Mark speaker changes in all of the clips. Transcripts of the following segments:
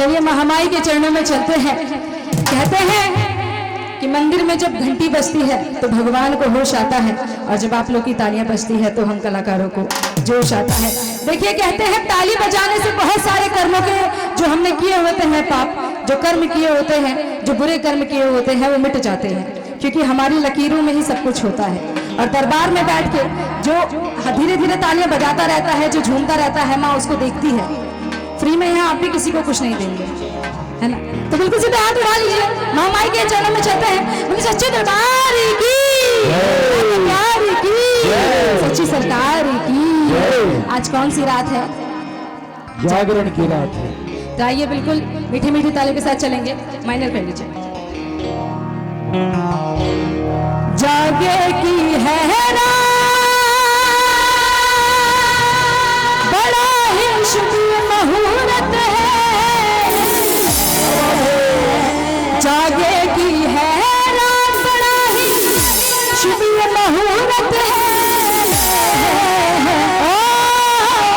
Speaker 1: तो ये महामाई के चरणों में चलते हैं। कहते हैं कि मंदिर में जब घंटी बजती है तो भगवान को होश आता है, और जब आप लोग की तालियां बजती है तो हम कलाकारों को जोश आता है। देखिए, कहते हैं ताली बजाने से बहुत सारे कर्मों के जो हमने किए होते हैं, पाप जो कर्म किए होते हैं, जो बुरे कर्म किए होते हैं, वो मिट जाते हैं, क्योंकि हमारी लकीरों में ही सब कुछ होता है। और दरबार में बैठ के जो धीरे धीरे तालियां बजाता रहता है, जो झूमता रहता है, माँ उसको देखती है। फ्री में यहाँ आप भी किसी को कुछ नहीं देंगे, है ना? तो बिल्कुल सीधे हाथ उठा लीजिए, महामाई के चरणों में चलते हैं। बोले सच्चे दरबार की, प्यार की, सच्ची सरकार की। आज कौन सी रात है?
Speaker 2: जागरण की रात है।
Speaker 1: तो आइए बिल्कुल मीठी मीठी तालियों के साथ चलेंगे। माइनर कर लीजिए। जागे की है रात, बड़ा ही शुभ मुहूर्त है। जागे की है रात, बड़ा ही शुभ मुहूर्त है। ओ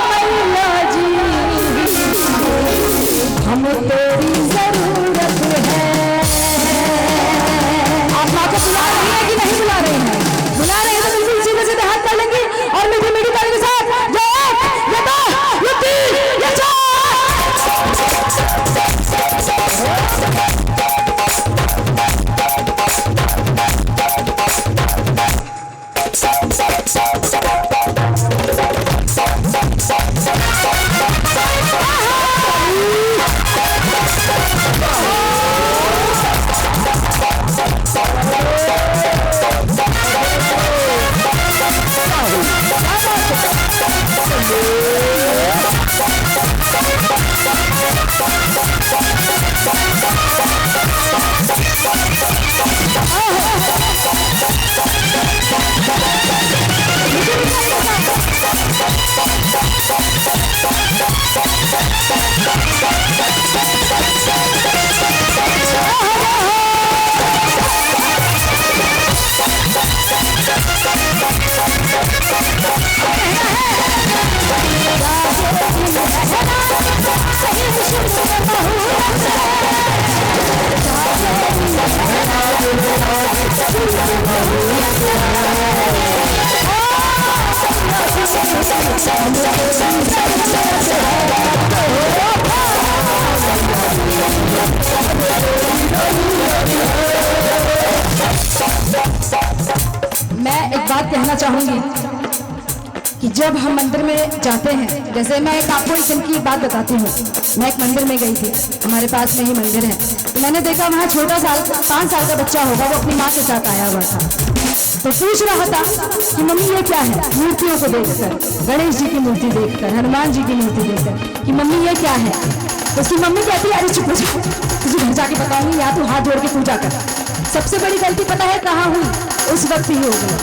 Speaker 1: मैया जी, हम तेरी जरूरत है। आप माँ को बुला रही है कि नहीं बुला रही है? बुला रही है तो बिल्कुल सीधे सीधे हाथ कर लेंगे और मीठी मीठी ताली के साथ ये एक, ये दो, ये तीन, ये चार। मैं एक बात कहना चाहूंगी कि जब हम मंदिर में जाते हैं, जैसे मैं आपको एक दिन की बात बताती हूँ। मैं एक मंदिर में गई थी, हमारे पास में ही मंदिर है। तो मैंने देखा वहाँ छोटा 5 साल का बच्चा होगा, वो अपनी माँ के साथ आया हुआ था। तो पूछ रहा था कि मम्मी ये क्या है? मूर्तियों को देखकर, गणेश जी की मूर्ति देखकर, हनुमान जी की मूर्ति देखकर, कि मम्मी ये क्या है? तो उसकी मम्मी कहती है, अरे चुप हो जा, तुझे घर जाके बताऊंगी, या तू हाथ जोड़ के पूजा कर। सबसे बड़ी गलती पता है कहाँ हुई? उस वक्त ही हो गई।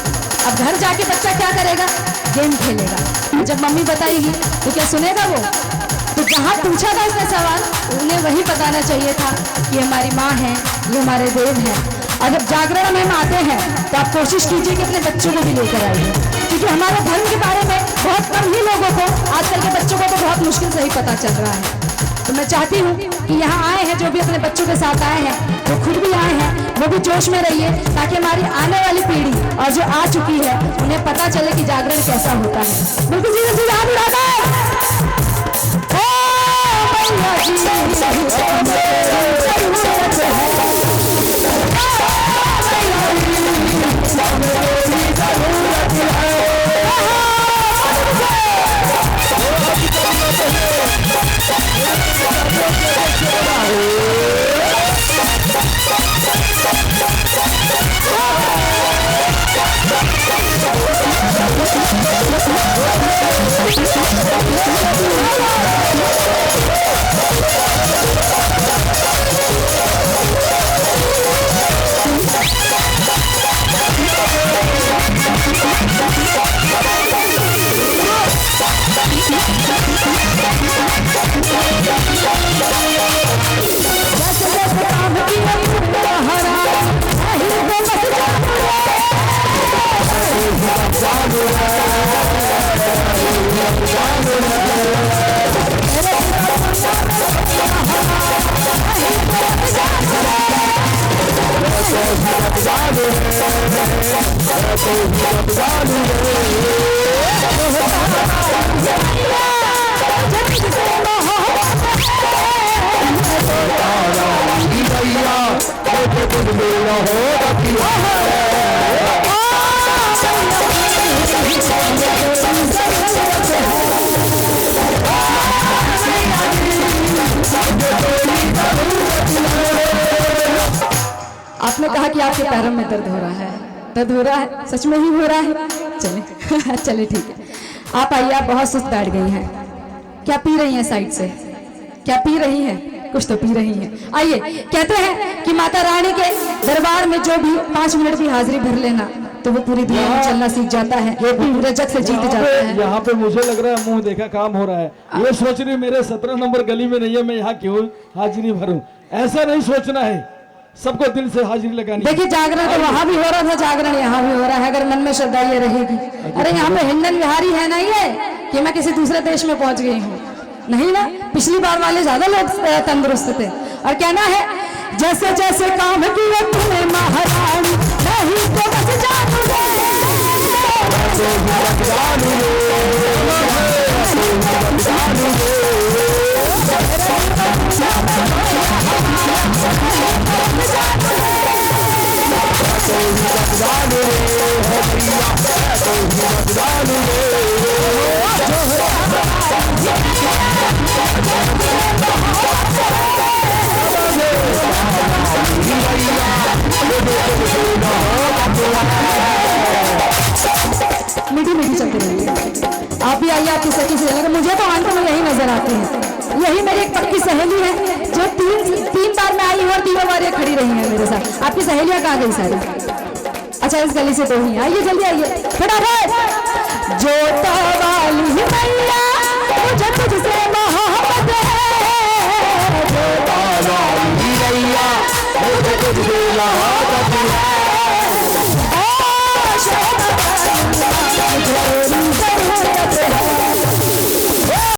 Speaker 1: अब घर जाके बच्चा क्या करेगा? गेम खेलेगा। जब मम्मी बताएगी तो क्या सुनेगा वो? तो जहाँ पूछा था इसने सवाल, उन्हें वही बताना चाहिए था कि हमारी माँ है, ये हमारे देव हैं। और जब जागरण में हम आते हैं तो आप कोशिश कीजिए कि अपने बच्चों को भी लेकर आइए, क्योंकि हमारे धर्म के बारे में बहुत कम ही लोगों को, आजकल के बच्चों को तो बहुत मुश्किल से ही पता चल रहा है। तो मैं चाहती हूँ कि यहाँ आए हैं जो भी अपने बच्चों के साथ आए हैं, जो खुद भी आए हैं, वो भी जोश में रहिए, ताकि हमारी आने वाली पीढ़ी और जो आ चुकी है उन्हें पता चले कि जागरण कैसा होता है। बिल्कुल सीधे सीधे हाथ उठा दो। आपने कहा कि आपके पैरों में दर्द हो रहा है, दर्द हो रहा है, सच में ही हो रहा है? चले चले ठीक है, आप आइए। आप बहुत सुस्त बैठ गई हैं, क्या पी रही हैं साइड से? क्या पी रही हैं? कुछ तो पी रही हैं। आइए, कहते हैं कि माता रानी के दरबार में जो भी 5 मिनट की हाजिरी भर लेना तो वो पूरी दुनिया में चलना सीख जाता है, वो पूरे जग से जीत जाता है।
Speaker 2: यहाँ पे मुझे लग रहा है मुंह देखा काम हो रहा है। ये सोच रही मेरे 17 नंबर गली में नहीं है, मैं यहाँ क्यों हाजिरी भरूं? ऐसा नहीं सोचना है, सबको दिल से हाजिरी लगानी।
Speaker 1: देखिए, जागरण तो वहां भी हो रहा था, जागरण यहाँ भी हो रहा है, अगर मन में श्रद्धा ये रहेगी। अरे यहाँ पे हिंडन बिहारी है ना ये कि मैं किसी दूसरे देश में पहुंच गई हूँ? नहीं ना, पिछली बार वाले ज्यादा लोग तंदुरुस्त थे। और कहना है जैसे जैसे काम किया तूने महारानी, नहीं तो बस जानूंगे। मीठी मीठी चलती रही है। आप भी आइए, आपकी सखी से लगे। मुझे तो अंत में यही नजर आती है। यही मेरी एक पक्की सहेली है जो तीन बार मैं आई हूँ और तीनों बार ये खड़ी रही है मेरे साथ। आपकी सहेलियां कहाँ गई सारी? अच्छा, इस गली से तो ही। आइए जल्दी आइए फटाफट। जो वाली मैया मुझे तुझसे